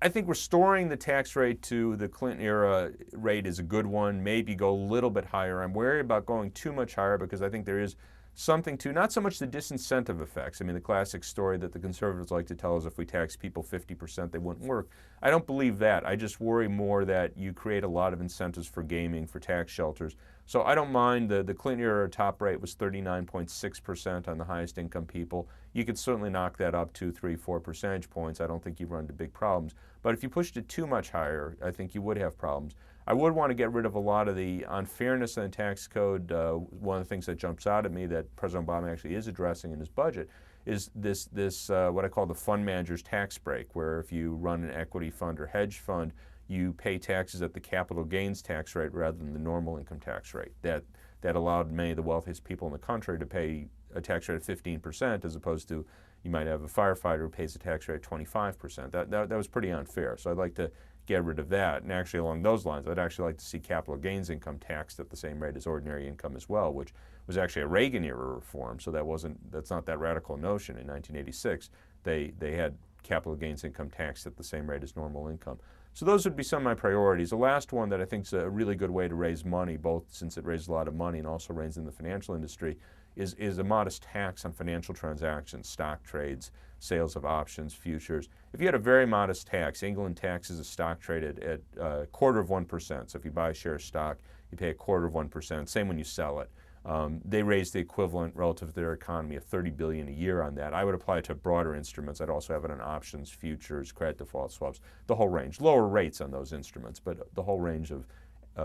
I think restoring the tax rate to the Clinton era rate is a good one, maybe go a little bit higher. I'm wary about going too much higher because I think there is something to, not so much the disincentive effects. I mean, the classic story that the conservatives like to tell is if we tax people 50%, they wouldn't work. I don't believe that. I just worry more that you create a lot of incentives for gaming, for tax shelters. So I don't mind the Clinton era top rate was 39.6% on the highest income people. You could certainly knock that up 2, 3, 4 percentage points. I don't think you run into big problems. But if you pushed it too much higher, I think you would have problems. I would want to get rid of a lot of the unfairness in the tax code. One of the things that jumps out at me that President Obama actually is addressing in his budget is this what I call the fund manager's tax break, where if you run an equity fund or hedge fund, you pay taxes at the capital gains tax rate rather than the normal income tax rate. That allowed many of the wealthiest people in the country to pay a tax rate of 15% as opposed to you might have a firefighter who pays a tax rate of 25%. That was pretty unfair. So I'd like to get rid of that. And actually along those lines, I'd actually like to see capital gains income taxed at the same rate as ordinary income as well, which was actually a Reagan era reform. So that's not that radical a notion. In 1986, they had capital gains income taxed at the same rate as normal income. So those would be some of my priorities. The last one that I think is a really good way to raise money, both since it raises a lot of money and also reigns in the financial industry, is a modest tax on financial transactions, stock trades, sales of options, futures. If you had a very modest tax, England taxes a stock trade at a quarter of 1%. So if you buy a share of stock, you pay a quarter of 1%. Same when you sell it. They raise the equivalent relative to their economy of $30 billion a year on that. I would apply it to broader instruments. I'd also have it on options, futures, credit default swaps, the whole range. Lower rates on those instruments, but the whole range of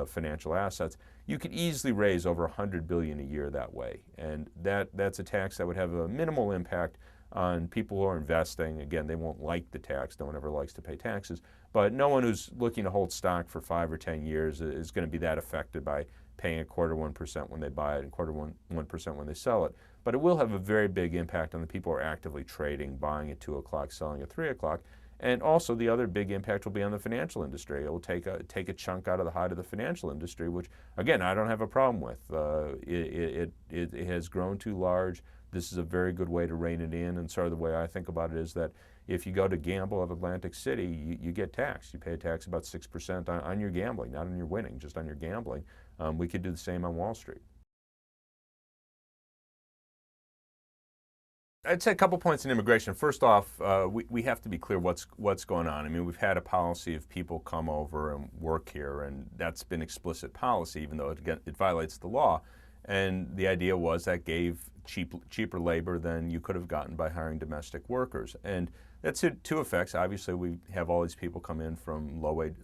financial assets. You could easily raise over $100 billion a year that way. And that's a tax that would have a minimal impact on people who are investing. Again, they won't like the tax. No one ever likes to pay taxes. But no one who's looking to hold stock for 5 or 10 years is going to be that affected by paying a quarter 1% when they buy it and quarter 1% when they sell it. But it will have a very big impact on the people who are actively trading, buying at 2 o'clock, selling at 3 o'clock. And also the other big impact will be on the financial industry. It will take a chunk out of the hide of the financial industry, which, again, I don't have a problem with. It has grown too large. This is a very good way to rein it in. And sort of the way I think about it is that if you go to gamble at Atlantic City, you get taxed. You pay a tax about 6% on your gambling, not on your winning, just on your gambling. We could do the same on Wall Street. I'd say a couple points in immigration. First off, we have to be clear what's going on. I mean, we've had a policy of people come over and work here, and that's been explicit policy, even though it violates the law. And the idea was that gave cheaper labor than you could have gotten by hiring domestic workers. And that's had two effects. Obviously, we have all these people come in from low-wage,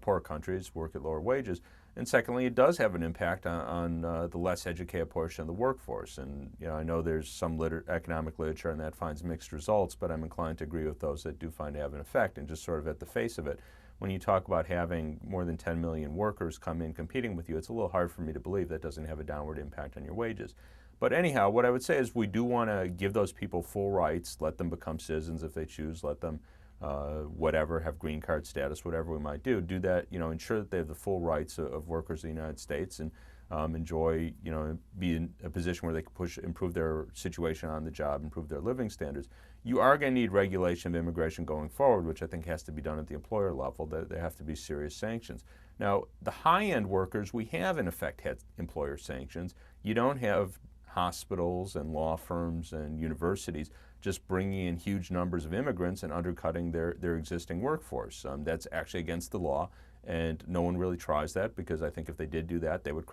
poor countries, work at lower wages. And secondly, it does have an impact on the less educated portion of the workforce. And I know there's some economic literature on that finds mixed results, but I'm inclined to agree with those that do find to have an effect. And just sort of at the face of it, when you talk about having more than 10 million workers come in competing with you, it's a little hard for me to believe that doesn't have a downward impact on your wages. But anyhow, what I would say is we do want to give those people full rights, let them become citizens if they choose, let them have green card status, whatever we might do that, ensure that they have the full rights of workers in the United States and enjoy, be in a position where they can improve their situation on the job, improve their living standards. You are going to need regulation of immigration going forward, which I think has to be done at the employer level. There have to be serious sanctions. Now, the high-end workers, we have in effect had employer sanctions. You don't have hospitals and law firms and universities just bringing in huge numbers of immigrants and undercutting their existing workforce. That's actually against the law, and no one really tries that because I think if they did do that, they would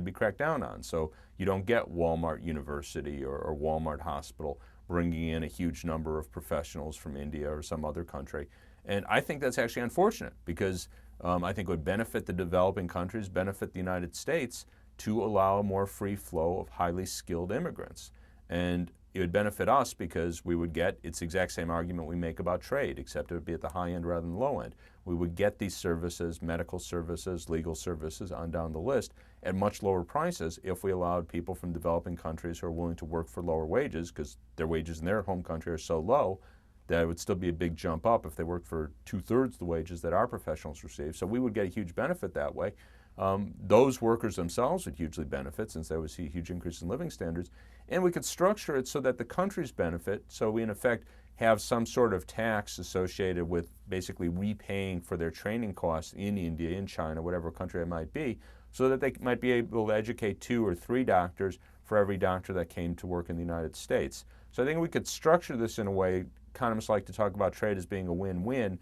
be cracked down on. So you don't get Walmart University or Walmart Hospital bringing in a huge number of professionals from India or some other country. And I think that's actually unfortunate because I think it would benefit the developing countries, benefit the United States to allow a more free flow of highly skilled immigrants. And it would benefit us because we would get, it's the exact same argument we make about trade, except it would be at the high end rather than the low end. We would get these services, medical services, legal services, on down the list, at much lower prices if we allowed people from developing countries who are willing to work for lower wages, because their wages in their home country are so low that it would still be a big jump up if they worked for 2/3 the wages that our professionals receive. So we would get a huge benefit that way. Those workers themselves would hugely benefit since they would see a huge increase in living standards. And we could structure it so that the countries benefit. So we, in effect, have some sort of tax associated with basically repaying for their training costs in India, in China, whatever country it might be, so that they might be able to educate 2 or 3 doctors for every doctor that came to work in the United States. So I think we could structure this in a way. Economists like to talk about trade as being a win-win.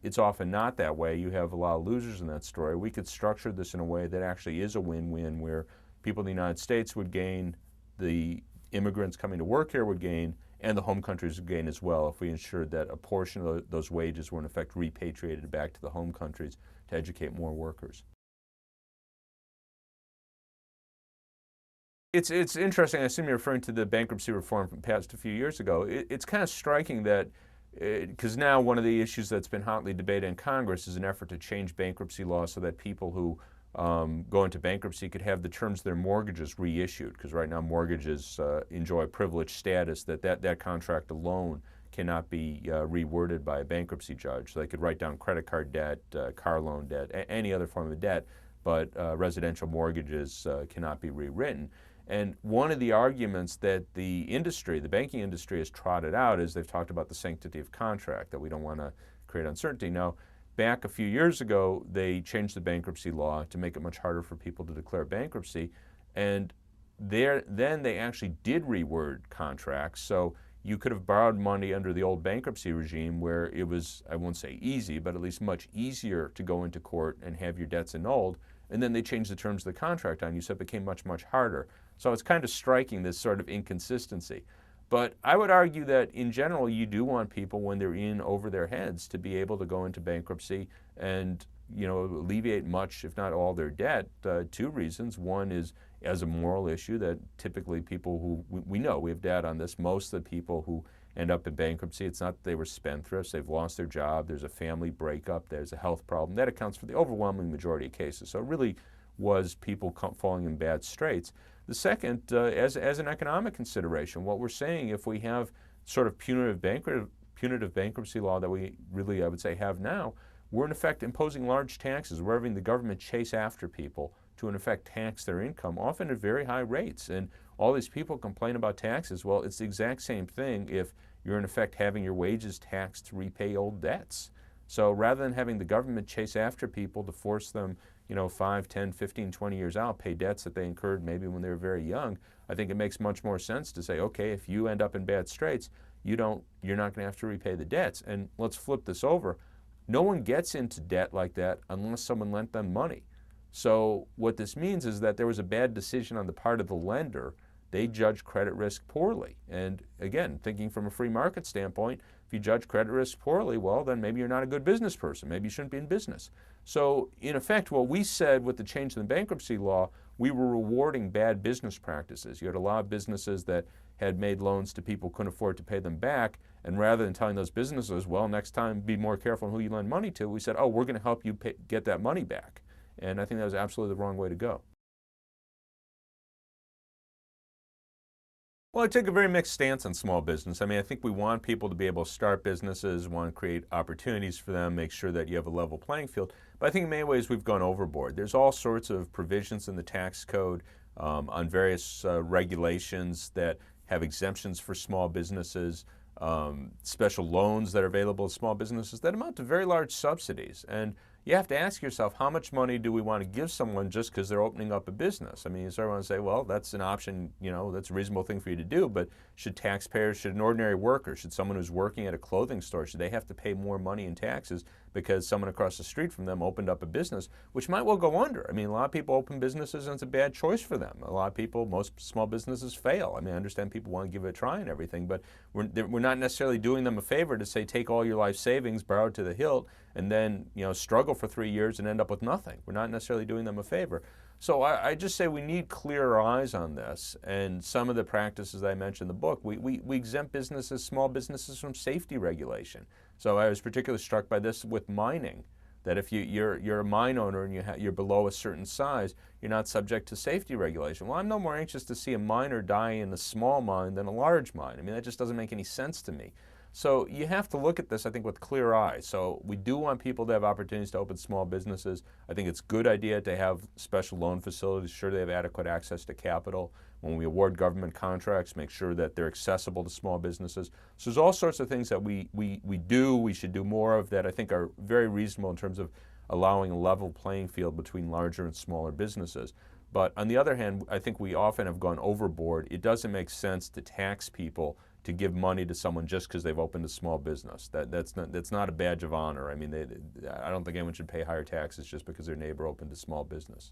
It's often not that way. You have a lot of losers in that story. We could structure this in a way that actually is a win-win, where people in the United States would gain, the immigrants coming to work here would gain, and the home countries would gain as well if we ensured that a portion of those wages were in effect repatriated back to the home countries to educate more workers. It's interesting. I assume you're referring to the bankruptcy reform passed a few years ago. It's kind of striking that, because now one of the issues that's been hotly debated in Congress is an effort to change bankruptcy law so that people who go into bankruptcy could have the terms of their mortgages reissued, because right now mortgages enjoy privileged status that contract alone cannot be reworded by a bankruptcy judge. So they could write down credit card debt, car loan debt, any other form of debt, but residential mortgages cannot be rewritten. And one of the arguments that the industry, the banking industry, has trotted out is they've talked about the sanctity of contract, that we don't want to create uncertainty. Now, back a few years ago, they changed the bankruptcy law to make it much harder for people to declare bankruptcy. And then they actually did reword contracts. So you could have borrowed money under the old bankruptcy regime where it was, I won't say easy, but at least much easier to go into court and have your debts annulled. And then they changed the terms of the contract on you, so it became much, much harder. So it's kind of striking, this sort of inconsistency. But I would argue that in general, you do want people, when they're in over their heads, to be able to go into bankruptcy and, alleviate much, if not all, their debt. 2 reasons. One is as a moral issue, that typically people who, we know, we have data on this, most of the people who end up in bankruptcy, it's not that they were spendthrifts, they've lost their job, there's a family breakup, there's a health problem. That accounts for the overwhelming majority of cases. So it really was people falling in bad straits. The second, as an economic consideration, what we're saying, if we have sort of punitive bankruptcy law that we really, I would say, have now, we're in effect imposing large taxes. We're having the government chase after people to in effect tax their income, often at very high rates. And all these people complain about taxes. Well, it's the exact same thing if you're in effect having your wages taxed to repay old debts. So rather than having the government chase after people to force them, 5, 10, 15, 20 years out, pay debts that they incurred maybe when they were very young, I think it makes much more sense to say, okay, if you end up in bad straits, you're not going to have to repay the debts. And let's flip this over. No one gets into debt like that unless someone lent them money. So what this means is that there was a bad decision on the part of the lender. They judge credit risk poorly. And again, thinking from a free market standpoint, if you judge credit risk poorly, well, then maybe you're not a good business person. Maybe you shouldn't be in business. So in effect, what we said with the change in the bankruptcy law, we were rewarding bad business practices. You had a lot of businesses that had made loans to people who couldn't afford to pay them back. And rather than telling those businesses, well, next time be more careful on who you lend money to, we said, oh, we're going to help you get that money back. And I think that was absolutely the wrong way to go. Well, I take a very mixed stance on small business. I think we want people to be able to start businesses, want to create opportunities for them, make sure that you have a level playing field. But I think in many ways we've gone overboard. There's all sorts of provisions in the tax code on various regulations that have exemptions for small businesses, special loans that are available to small businesses that amount to very large subsidies. And you have to ask yourself, how much money do we want to give someone just because they're opening up a business? You sort of want to say, well, that's an option, that's a reasonable thing for you to do, but should an ordinary worker, should someone who's working at a clothing store, should they have to pay more money in taxes because someone across the street from them opened up a business, which might well go under? A lot of people open businesses and it's a bad choice for them. A lot of people, most small businesses fail. I understand people want to give it a try and everything, but we're not necessarily doing them a favor to say, take all your life savings, borrow to the hilt, and then struggle for 3 years and end up with nothing. We're not necessarily doing them a favor. So I just say we need clearer eyes on this. And some of the practices I mentioned in the book, we exempt businesses, small businesses, from safety regulation. So I was particularly struck by this with mining, that if you're a mine owner and you're below a certain size, you're not subject to safety regulation. Well, I'm no more anxious to see a miner die in a small mine than a large mine. That just doesn't make any sense to me. So you have to look at this, I think, with clear eyes. So we do want people to have opportunities to open small businesses. I think it's a good idea to have special loan facilities, sure they have adequate access to capital. When we award government contracts, make sure that they're accessible to small businesses. So there's all sorts of things that we should do more of that I think are very reasonable in terms of allowing a level playing field between larger and smaller businesses. But on the other hand, I think we often have gone overboard. It doesn't make sense to tax people to give money to someone just because they've opened a small business. That's not a badge of honor. I mean, I don't think anyone should pay higher taxes just because their neighbor opened a small business.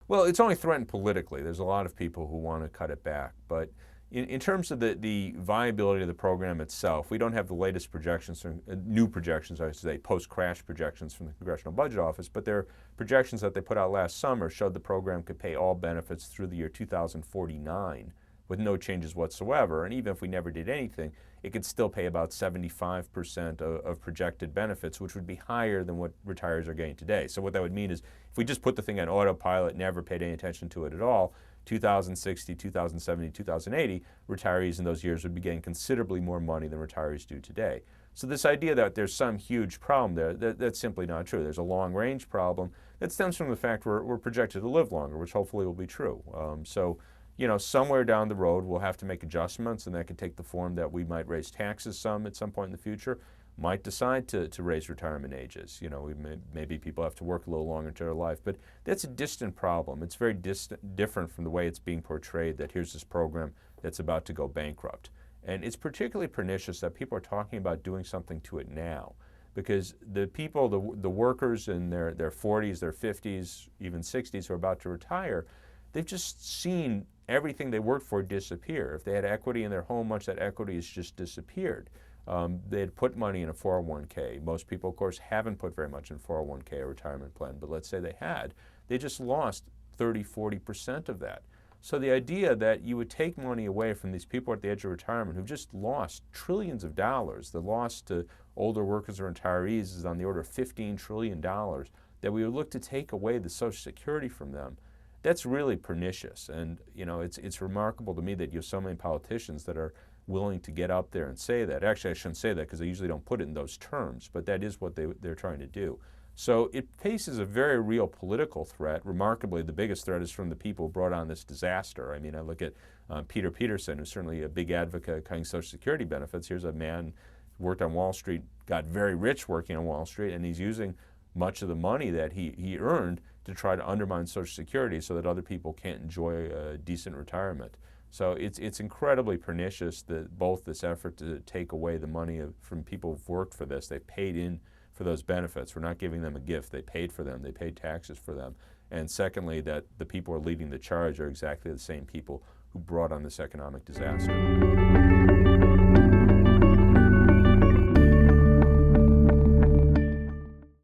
Well, it's only threatened politically. There's a lot of people who want to cut it back. But in terms of the viability of the program itself, we don't have the latest projections, new projections, I should say, post-crash projections from the Congressional Budget Office, but their projections that they put out last summer showed the program could pay all benefits through the year 2049 with no changes whatsoever. And even if we never did anything, it could still pay about 75% of projected benefits, which would be higher than what retirees are getting today. So what that would mean is if we just put the thing on autopilot, never paid any attention to it at all, 2060, 2070, 2080, retirees in those years would be getting considerably more money than retirees do today. So this idea that there's some huge problem there, that's simply not true. There's a long-range problem that stems from the fact we're projected to live longer, which hopefully will be true. Somewhere down the road we'll have to make adjustments, and that could take the form that we might raise taxes some at some point in the future, might decide to raise retirement ages. Maybe people have to work a little longer into their life, but that's a distant problem. It's very different from the way it's being portrayed, that here's this program that's about to go bankrupt. And it's particularly pernicious that people are talking about doing something to it now, because the people, the workers in their 40s, their 50s, even 60s who are about to retire, they've just seen everything they worked for disappear. If they had equity in their home, much of that equity has just disappeared. They had put money in a 401k. Most people, of course, haven't put very much in 401k or retirement plan, but let's say they had. They just lost 30, 40% of that. So the idea that you would take money away from these people at the edge of retirement who've just lost trillions of dollars, the loss to older workers or retirees is on the order of $15 trillion, that we would look to take away the Social Security from them, that's really pernicious. And it's remarkable to me that you have so many politicians that are willing to get up there and say that. Actually, I shouldn't say that because they usually don't put it in those terms, but that is what they're trying to do. So it faces a very real political threat. Remarkably, the biggest threat is from the people who brought on this disaster. I mean, I look at Peter Peterson, who's certainly a big advocate of cutting Social Security benefits. Here's a man who worked on Wall Street, got very rich working on Wall Street, and he's using much of the money that he earned to try to undermine Social Security so that other people can't enjoy a decent retirement. So it's incredibly pernicious that both this effort to take away the money from people who've worked for this, they've paid in for those benefits. We're not giving them a gift. They paid for them. They paid taxes for them. And secondly, that the people who are leading the charge are exactly the same people who brought on this economic disaster.